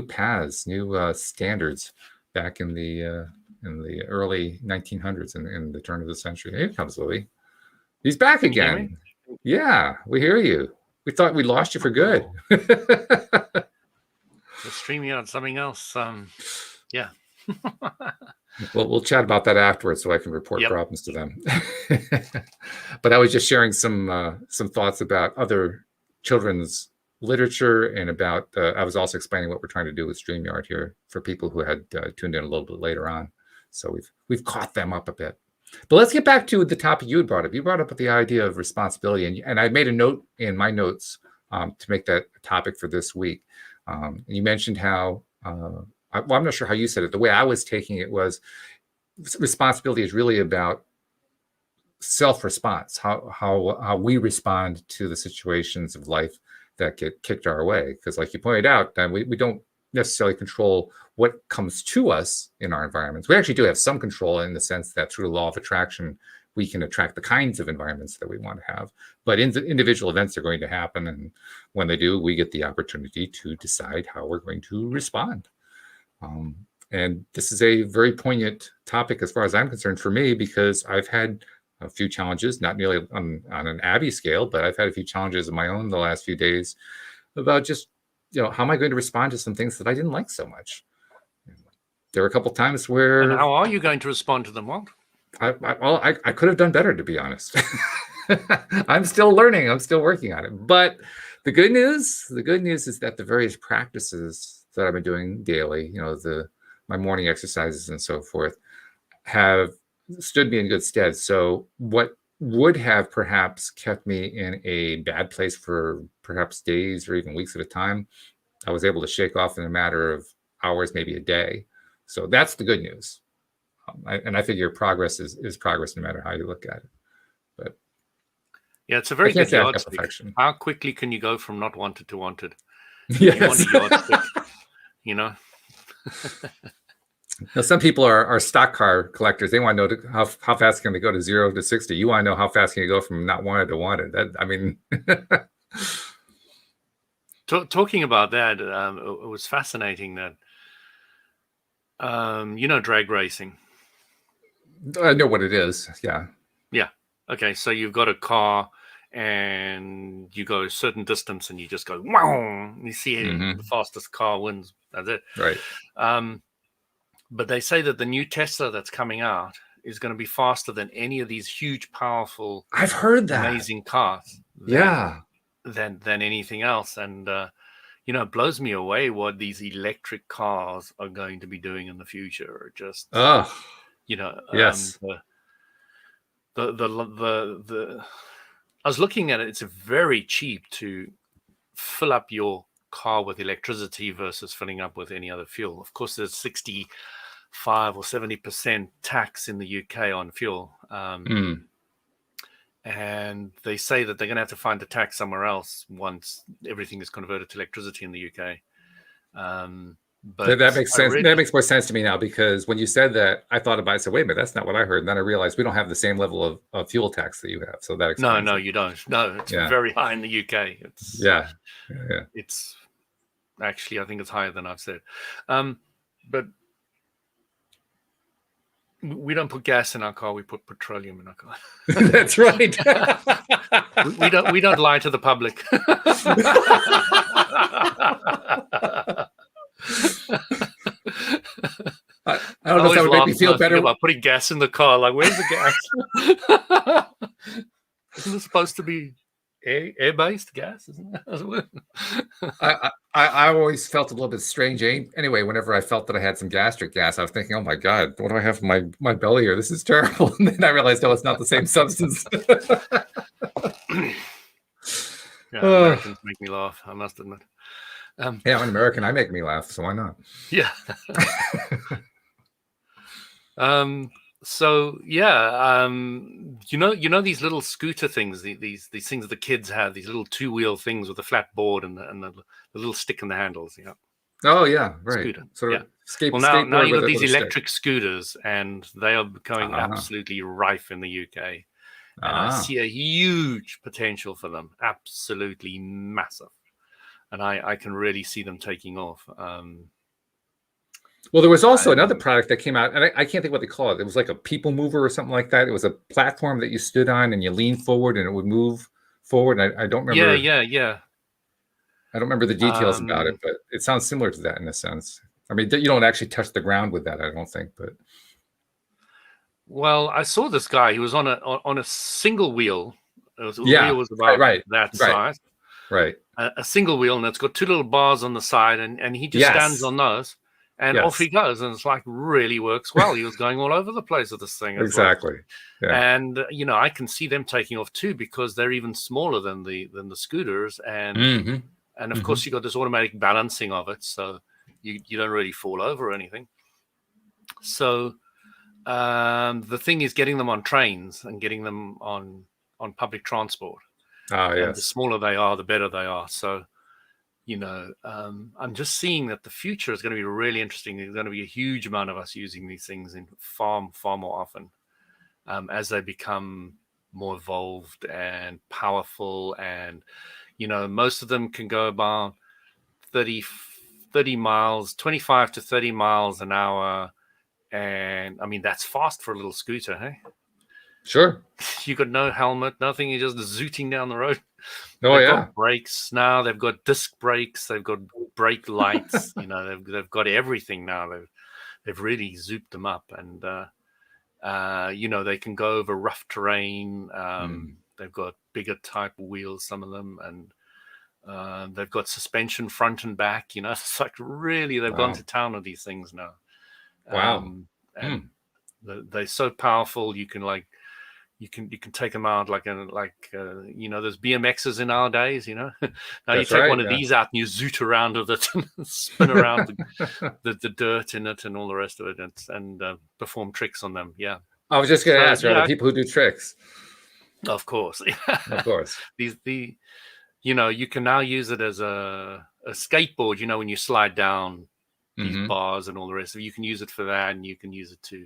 paths, new standards back in the early 1900s and in the turn of the century. Here comes Louis. He's back again. Yeah, we hear you. We thought we lost you for good. We're streaming on something else. Yeah. Well, we'll chat about that afterwards so I can report problems to them. But I was just sharing some thoughts about other children's literature and about I was also explaining what we're trying to do with StreamYard here for people who had tuned in a little bit later on. So we've caught them up a bit. But let's get back to the topic you had brought up. You brought up the idea of responsibility, and I made a note in my notes to make that a topic for this week. And you mentioned how I'm not sure how you said it. The way I was taking it was responsibility is really about self-response, how we respond to the situations of life that get kicked our way. Because like you pointed out, we don't necessarily control what comes to us in our environments. We actually do have some control in the sense that through the law of attraction, we can attract the kinds of environments that we want to have. But individual events are going to happen. And when they do, we get the opportunity to decide how we're going to respond. And this is a very poignant topic as far as I'm concerned for me, because I've had a few challenges, not nearly on an Abby scale, but I've had a few challenges of my own the last few days about just, how am I going to respond to some things that I didn't like so much? There were a couple times where... And how are you going to respond to them, Walt? I could have done better, to be honest. I'm still learning. I'm still working on it. But the good news is that the various practices that I've been doing daily, my morning exercises and so forth, have stood me in good stead. So what would have perhaps kept me in a bad place for perhaps days or even weeks at a time, I was able to shake off in a matter of hours, maybe a day. So that's the good news. I figure progress is progress no matter how you look at it. But yeah, it's a very good yardstick. How quickly can you go from not wanted to wanted? Yes. Now, some people are stock car collectors. They want to know how fast can they go to 0 to 60. You want to know how fast can you go from not wanted to wanted. Talking about that, it was fascinating that, drag racing. I know what it is. Yeah. Yeah. Okay. So you've got a car and you go a certain distance and you just go, wow, and you see the fastest car wins. That's it. Right. But they say that the new Tesla that's coming out is going to be faster than any of these huge, powerful, I've heard that, amazing cars. Than anything else. And, it blows me away what these electric cars are going to be doing in the future. Just, yes. I was looking at it. It's very cheap to fill up your car with electricity versus filling up with any other fuel. Of course, there's 65 or 70% tax in the UK on fuel. and they say that they're going to have to find a tax somewhere else once everything is converted to electricity in the UK. But That makes I sense. read That that, makes more sense to me now, because when you said that, I thought about it. I said, wait a minute, that's not what I heard. And then I realized we don't have the same level of fuel tax that you have. So that explains no, it. you don't. No, it's Yeah. very high in the UK. Yeah. It's actually, I think it's higher than I've said. But we don't put gas in our car. We put petroleum in our car. That's right. we don't lie to the public. I don't know if that would make me feel better about putting gas in the car. Like, where's the gas? Isn't it supposed to be air-based gas? Isn't it? I always felt a little bit strange. Anyway, whenever I felt that I had some gastric gas, I was thinking, "Oh my God, what do I have in my belly here? This is terrible." And then I realized, no, it's not the same substance. Yeah, Americans make me laugh, I must admit. Yeah, I'm an American. I make me laugh, so why not? Yeah. So yeah, you know these little scooter things, these things the kids have, these little 2-wheel things with a flat board and the little stick in the handles. Yeah. Oh yeah, right. Scooter. Sort of Well, now skateboard you got with these a stick. electric scooters, and they are becoming absolutely rife in the UK. And I see a huge potential for them, absolutely massive. And I can really see them taking off. Well, there was also another product that came out, and I can't think what they call it. It was like a people mover or something like that. It was a platform that you stood on and you leaned forward and it would move forward. And I don't remember. Yeah. I don't remember the details about it, but it sounds similar to that in a sense. I mean, you don't actually touch the ground with that, I don't think, but. Well, I saw this guy. He was on a single wheel. The wheel was about that size. Right. A single wheel, and it's got 2 little bars on the side, and he just stands on those, and off he goes, and it's like really works well. He was going all over the place with this thing. Exactly. Well. Yeah. And I can see them taking off too, because they're even smaller than the scooters, and of course you got this automatic balancing of it, so you don't really fall over or anything. So the thing is getting them on trains and getting them on public transport. And the smaller they are, the better they are. So, I'm just seeing that the future is going to be really interesting. There's going to be a huge amount of us using these things in far, far more often as they become more evolved and powerful. And, most of them can go about 30 miles, 25 to 30 miles an hour. And I mean, that's fast for a little scooter, hey? Sure. You got no helmet, nothing. You're just zooting down the road. Oh, they've got brakes now. They've got disc brakes. They've got brake lights. They've got everything now. They've really zooped them up, and they can go over rough terrain. They've got bigger type wheels, some of them, and they've got suspension front and back. It's like really they've gone to town with these things now. Wow. And they're so powerful. You can take them out like there's BMXs in nowadays. Now you take one of these out and you zoot around with it and spin around the dirt in it and all the rest of it, and perform tricks on them. Yeah, I was just going to ask, are there people who do tricks? Of course, of course. You can now use it as a skateboard. When you slide down these bars and all the rest of it, you can use it for that, and you can use it to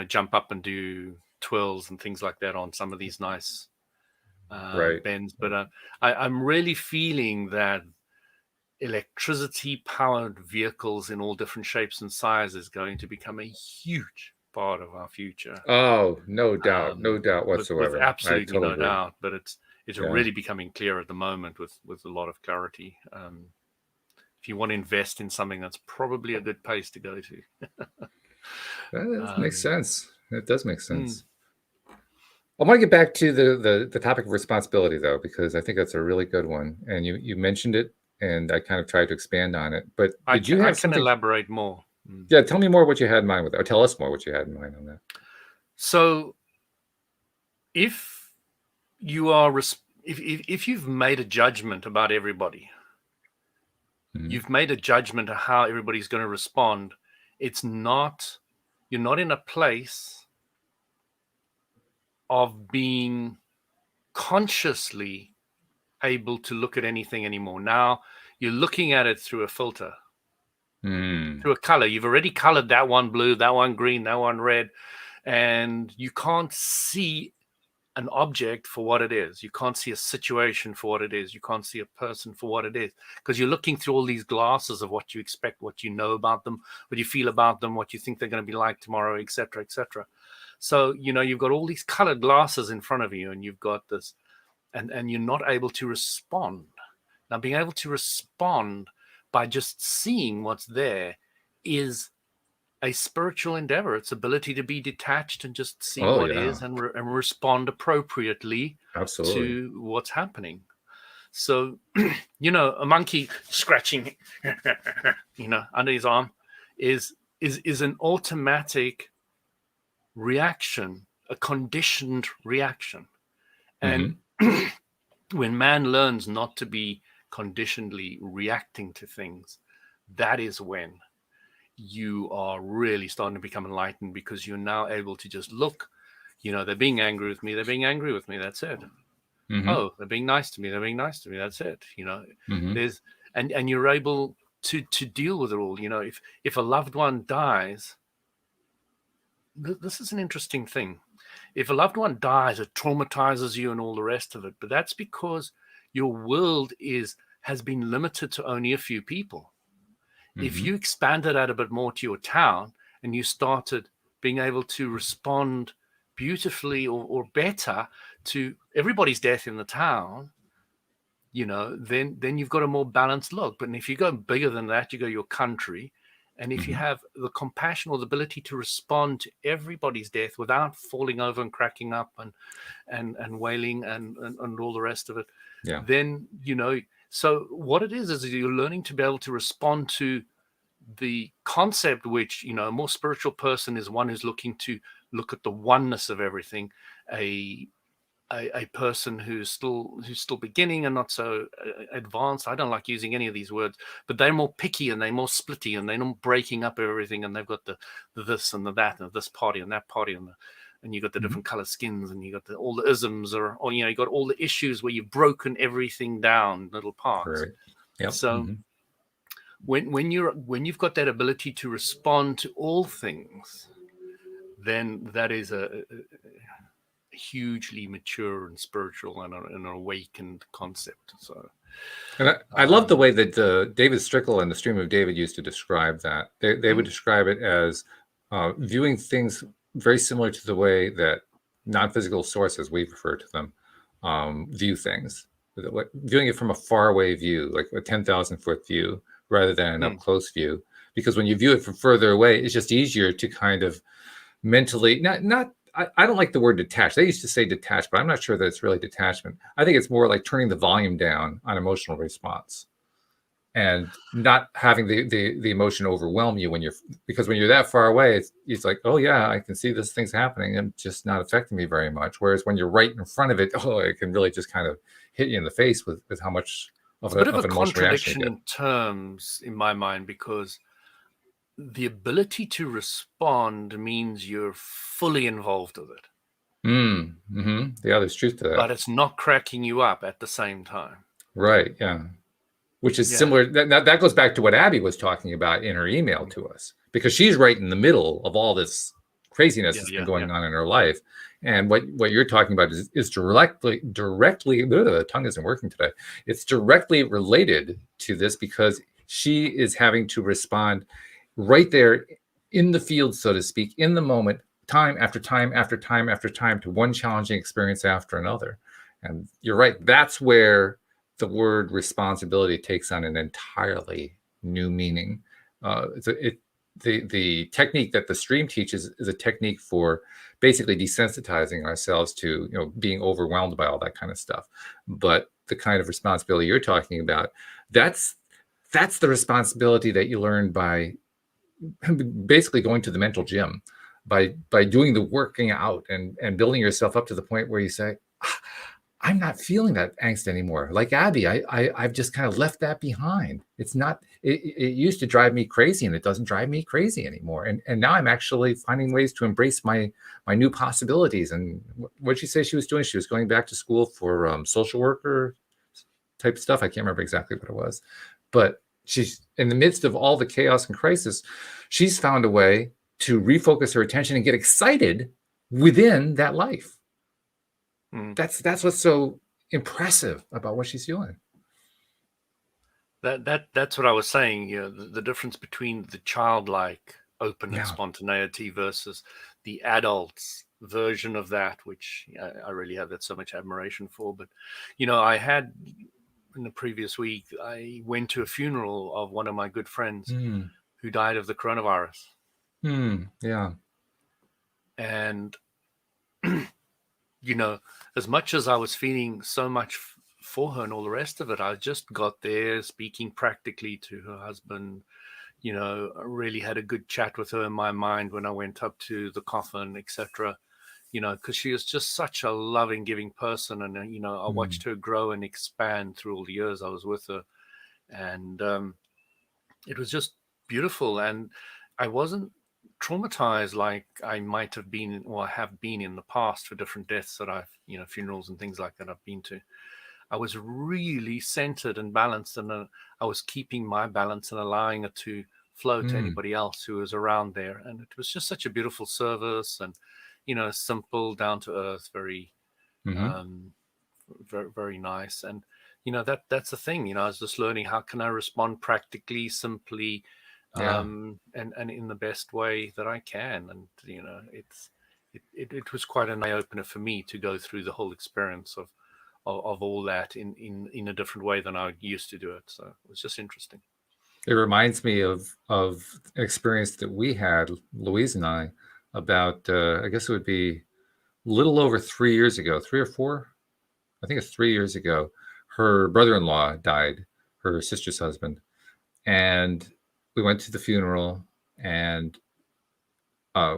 jump up and do twirls and things like that on some of these nice bends. But I'm really feeling that electricity-powered vehicles in all different shapes and sizes is going to become a huge part of our future. Oh, no doubt whatsoever. With absolutely no doubt. But it's really becoming clear at the moment with a lot of clarity. If you want to invest in something, that's probably a good place to go to. That makes sense. It does make sense. I want to get back to the topic of responsibility, though, because I think that's a really good one. And you mentioned it, and I kind of tried to expand on it. But I can elaborate more. Yeah, tell me more what you had in mind with it, or tell us more what you had in mind on that. So, if you are if you've made a judgment about everybody, you've made a judgment of how everybody's going to respond. You're not in a place of being consciously able to look at anything anymore. Now you're looking at it through a filter, through a color. You've already colored that one blue, that one green, that one red, and you can't see an object for what it is. You can't see a situation for what it is. You can't see a person for what it is, because you're looking through all these glasses of what you expect, what you know about them, what you feel about them, what you think they're going to be like tomorrow, etc., etc. So, you've got all these colored glasses in front of you, and you've got this, and you're not able to respond. Now, being able to respond by just seeing what's there is a spiritual endeavor. It's ability to be detached and just see what is, and respond appropriately Absolutely. to what's happening. So, a monkey scratching, under his arm is an automatic reaction, a conditioned reaction. And when man learns not to be conditionally reacting to things, that is when you are really starting to become enlightened, because you're now able to just look, they're being angry with me. They're being angry with me. That's it. Oh, they're being nice to me. They're being nice to me. That's it. There's, and you're able to deal with it all. If a loved one dies, this is an interesting thing. If a loved one dies, it traumatizes you and all the rest of it. But that's because your world has been limited to only a few people. If you expanded out a bit more to your town, and you started being able to respond beautifully or better to everybody's death in the town, then you've got a more balanced look. But if you go bigger than that, you go your country. And if you have the compassion or the ability to respond to everybody's death without falling over and cracking up and wailing and all the rest of it, then, so what it is you're learning to be able to respond to the concept, which, a more spiritual person is one who's looking to look at the oneness of everything. A person who's still beginning and not so advanced. I don't like using any of these words, but they're more picky and they're more splitty and they're not breaking up everything. And they've got the this and the that and this party and that party and you got the different color skins and you got all the isms or you got all the issues where you've broken everything down little parts. Right. Yep. So when you've got that ability to respond to all things, then that is a hugely mature and spiritual and an awakened concept. So, and I love the way that David Strickle and the Stream of David used to describe that. They would describe it as viewing things very similar to the way that non-physical sources, we refer to them, view things. Viewing it from a faraway view, like a 10,000-foot view, rather than an up-close view. Because when you view it from further away, it's just easier to kind of mentally, I don't like the word detached. They used to say detached, but I'm not sure that it's really detachment. I think it's more like turning the volume down on emotional response and not having the emotion overwhelm you because when you're that far away, it's like, oh yeah, I can see this thing's happening and just not affecting me very much. Whereas when you're right in front of it, it can really just kind of hit you in the face with how much of a bit of a contradiction in terms in my mind, because the ability to respond means you're fully involved with it. Yeah, there's truth to that. But it's not cracking you up at the same time. Right, yeah. Which is similar. That goes back to what Abby was talking about in her email to us, because she's right in the middle of all this craziness that's been going on in her life. And what you're talking about is directly, the tongue isn't working today. It's directly related to this, because she is having to respond right there in the field, so to speak, in the moment, time after time after time after time, to one challenging experience after another. And you're right. That's where the word responsibility takes on an entirely new meaning. The technique that the stream teaches is a technique for basically desensitizing ourselves to, being overwhelmed by all that kind of stuff. But the kind of responsibility you're talking about, that's the responsibility that you learn by basically going to the mental gym, by doing the working out and building yourself up to the point where you say, I'm not feeling that angst anymore. Like Abby, I've just kind of left that behind. It's not, it used to drive me crazy, and it doesn't drive me crazy anymore. And now I'm actually finding ways to embrace my new possibilities. And what did she say she was doing? She was going back to school for social worker type stuff. I can't remember exactly what it was, but she's in the midst of all the chaos and crisis. She's found a way to refocus her attention and get excited within that life. That's what's so impressive about what she's doing. That's what I was saying. You know, the difference between the childlike open and Yeah. spontaneity versus the adult's version of that, which I really have that so much admiration for. But I had in the previous week, I went to a funeral of one of my good friends who died of the coronavirus. Yeah. And as much as I was feeling so much for her and all the rest of it, I just got there speaking practically to her husband. I really had a good chat with her in my mind when I went up to the coffin, etc. Because she was just such a loving, giving person. And, I watched her grow and expand through all the years I was with her. And it was just beautiful. And I wasn't traumatized like I might have been or have been in the past for different deaths that I've, funerals and things like that I've been to. I was really centered and balanced, and I was keeping my balance and allowing it to flow to anybody else who was around there. And it was just such a beautiful service, and simple, down to earth, very, very, very nice. And that's the thing. I was just learning, how can I respond practically, simply, and in the best way that I can. And it was quite an eye opener for me to go through the whole experience of all that in a different way than I used to do it. So it was just interesting. It reminds me of an experience that we had, Louise and I, about I guess it would be a little over 3 years ago, 3 or 4. I think it's 3 years ago. Her brother-in-law died, her sister's husband, and we went to the funeral. And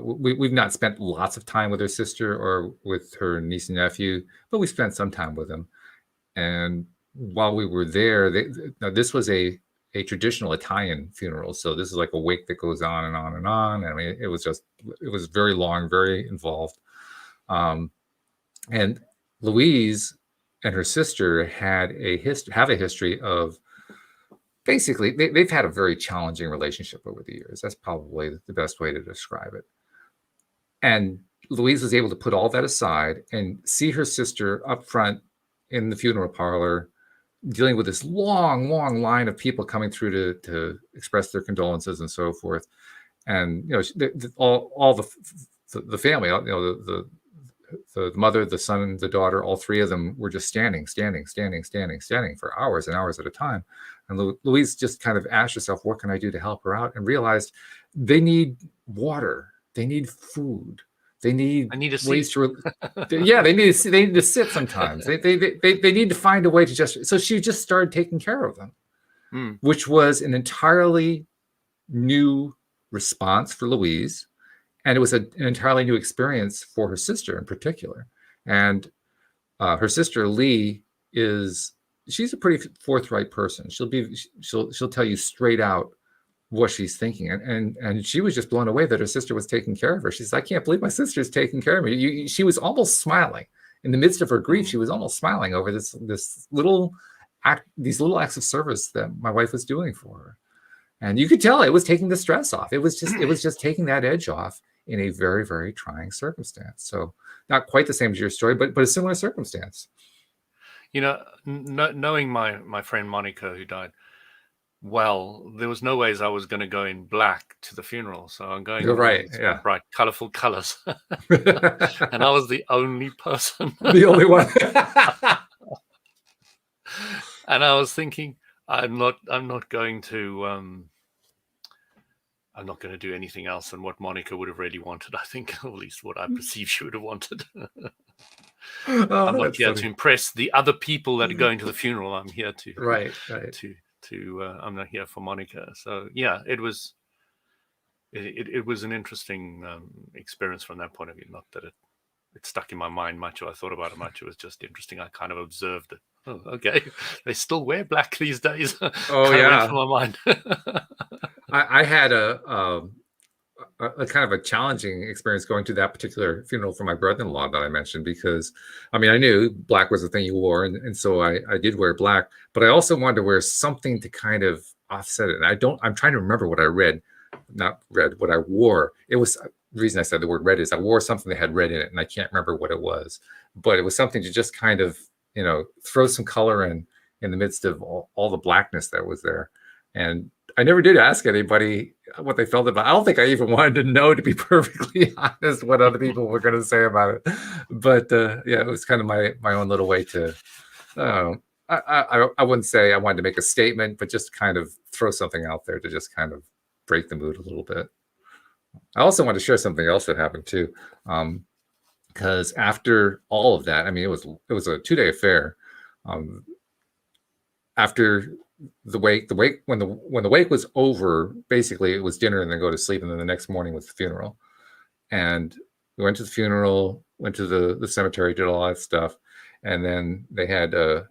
we've not spent lots of time with her sister or with her niece and nephew, but we spent some time with them. And while we were there, now this was a traditional Italian funeral. So this is like a wake that goes on and on and on. I mean, it was very long, very involved. And Louise and her sister have a history of, basically, they've had a very challenging relationship over the years. That's probably the best way to describe it. And Louise was able to put all that aside and see her sister up front in the funeral parlor, dealing with this long, long line of people coming through to express their condolences and so forth. And all the family, the mother, the son, the daughter, all three of them were just standing for hours and hours at a time. And Louise just kind of asked herself, what can I do to help her out? And realized they need water, they need food, they need ways to they need to sit sometimes. They need to find a way to so she just started taking care of them, which was an entirely new response for Louise. And it was an entirely new experience for her sister in particular. And her sister Lee she's a pretty forthright person. She'll tell you straight out what she's thinking. And she was just blown away that her sister was taking care of her. She says, I can't believe my sister's taking care of me. She was almost smiling. In the midst of her grief, she was almost smiling over these little acts of service that my wife was doing for her. And you could tell it was taking the stress off. It was just taking that edge off in a very, very trying circumstance. So not quite the same as your story, but a similar circumstance. Knowing my friend Monica, who died, well, there was no ways I was going to go in black to the funeral. So I'm going with bright, colorful colors. And I was the only person. The only one. And I was thinking, I'm not going to do anything else than what Monica would have really wanted. I think, or at least what I perceive she would have wanted. I'm not here to impress the other people that are going to the funeral. I'm here to I'm not here for Monica. So yeah, it was an interesting experience from that point of view. Not that it it stuck in my mind much, or I thought about it much. It was just interesting. I kind of observed it. Oh, okay, they still wear black these days. Oh Kind of went yeah, through my mind. I had a kind of a challenging experience going to that particular funeral for my brother-in-law that I mentioned, because I mean, I knew black was the thing you wore, and so I did wear black, but I also wanted to wear something to kind of offset it. And I'm trying to remember what I what I wore. It was, the reason I said the word red is I wore something that had red in it, and I can't remember what it was, but it was something to just kind of, throw some color in the midst of all the blackness that was there. And I never did ask anybody what they felt about it. I don't think I even wanted to know, to be perfectly honest, what other people were going to say about it. But yeah, it was kind of my own little way to, I wouldn't say I wanted to make a statement, but just kind of throw something out there to just kind of break the mood a little bit. I also want to share something else that happened too, because after all of that, I mean, it was a 2-day affair. After the wake, when the wake was over, basically it was dinner and then go to sleep, and then the next morning was the funeral. And we went to the funeral, went to the cemetery, did all that stuff, and then they had a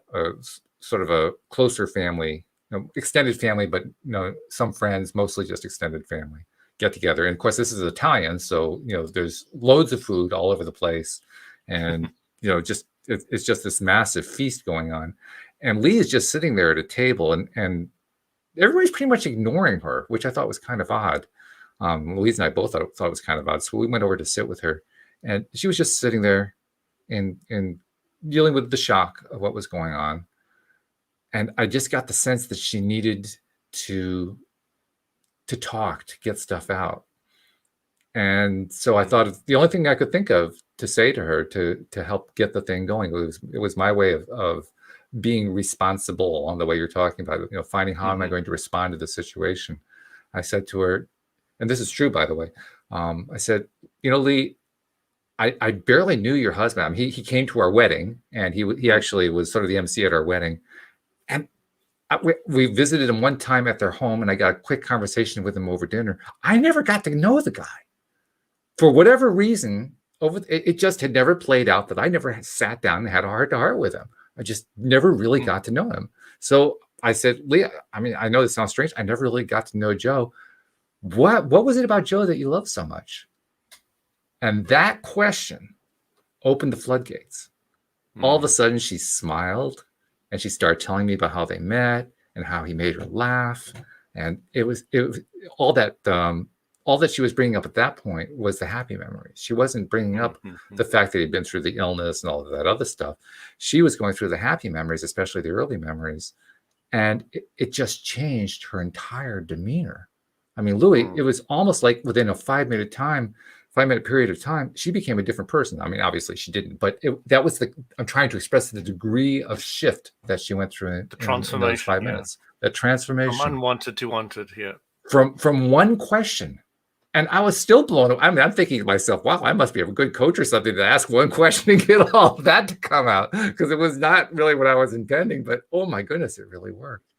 sort of a closer family, extended family, but some friends, mostly just extended family, get together. And of course, this is Italian, so there's loads of food all over the place, and it's just this massive feast going on. And Lee is just sitting there at a table, and everybody's pretty much ignoring her, which I thought was kind of odd. Louise and I both thought it was kind of odd. So we went over to sit with her, and she was just sitting there and dealing with the shock of what was going on. And I just got the sense that she needed to talk, to get stuff out. And so I thought the only thing I could think of to say to her to help get the thing going, it was my way of being responsible on the way you're talking about, finding how am I going to respond to the situation. I said to her, and this is true, by the way, I said, Lee, I barely knew your husband. I mean, he came to our wedding, and he actually was sort of the MC at our wedding. And we visited him one time at their home, and I got a quick conversation with him over dinner. I never got to know the guy. For whatever reason, it just had never played out that I never sat down and had a heart-to-heart with him. I just never really got to know him. So I said, Leah, I mean, I know this sounds strange. I never really got to know Joe. What was it about Joe that you love so much? And that question opened the floodgates. All of a sudden, she smiled, and she started telling me about how they met and how he made her laugh. And it was all that she was bringing up at that point was the happy memories. She wasn't bringing up the fact that he'd been through the illness and all of that other stuff. She was going through the happy memories, especially the early memories. And it just changed her entire demeanor. I mean, Louis, it was almost like within a 5-minute period of time, she became a different person. I mean, obviously she didn't, but that was I'm trying to express the degree of shift that she went through in those 5 minutes. That transformation. From unwanted to wanted, yeah. From one question. And I was still blown away. I mean, I'm thinking to myself, wow, I must be a good coach or something to ask one question and get all of that to come out, because it was not really what I was intending, but oh my goodness, it really worked.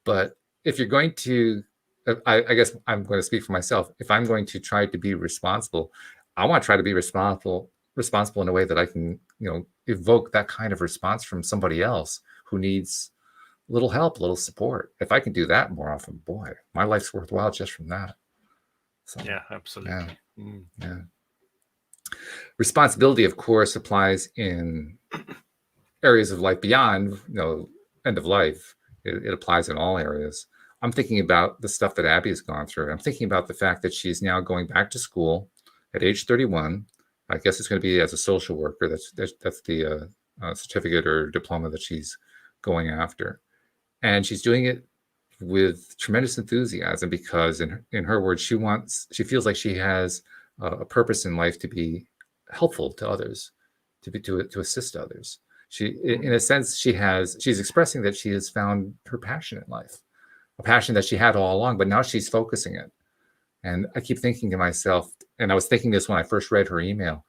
But if you're going to, I guess I'm going to speak for myself. If I'm going to try to be responsible, I want to try to be responsible in a way that I can, evoke that kind of response from somebody else who needs a little help, a little support. If I can do that more often, boy, my life's worthwhile just from that. So, yeah, absolutely. Yeah. Responsibility, of course, applies in areas of life beyond, end of life. It applies in all areas. I'm thinking about the stuff that Abby has gone through. I'm thinking about the fact that she's now going back to school at age 31. I guess it's going to be as a social worker. That's the certificate or diploma that she's going after. And she's doing it with tremendous enthusiasm because in her words, she feels like she has a purpose in life to be helpful to others, to assist others. In a sense, she's expressing that she has found her passion in life, a passion that she had all along, but now she's focusing it. And I keep thinking to myself, and I was thinking this when I first read her email,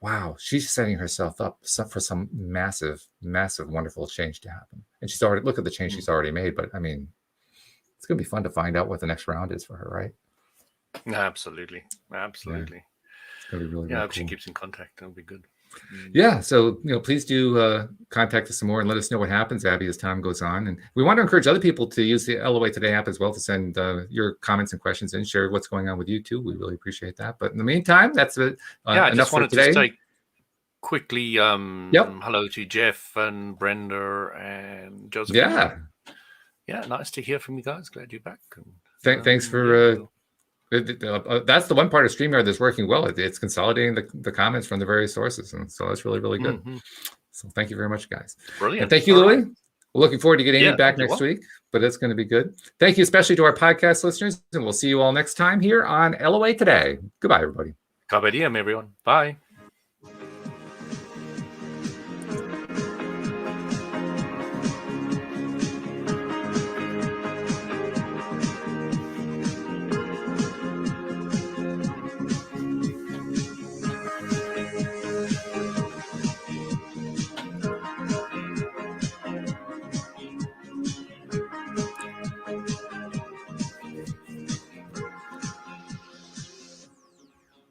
wow, she's setting herself up for some massive, massive, wonderful change to happen. And look at the change she's already made. But I mean, it's going to be fun to find out what the next round is for her, right? Absolutely. Yeah. It's going to be really, I really hope cool. she keeps in contact. That'll be good. Yeah, so please do contact us some more and let us know what happens, Abby, as time goes on. And we want to encourage other people to use the LOA Today app as well to send your comments and questions and share what's going on with you too. We really appreciate that. But in the meantime, that's it. I Enough just for wanted today. to say quickly Yep. hello to Jeff and Brenda and Joseph. Yeah. Yeah, nice to hear from you guys. Glad you're back. And, Thanks for that's the one part of StreamYard that's working well. It's consolidating the comments from the various sources, and so that's really, really good. So thank you very much, guys. Brilliant. And thank you, Louis. Right. We're looking forward to getting Amy back next week, but it's going to be good. Thank you especially to our podcast listeners, and we'll see you all next time here on LOA Today. Goodbye, everybody. Carpe diem, everyone. Bye.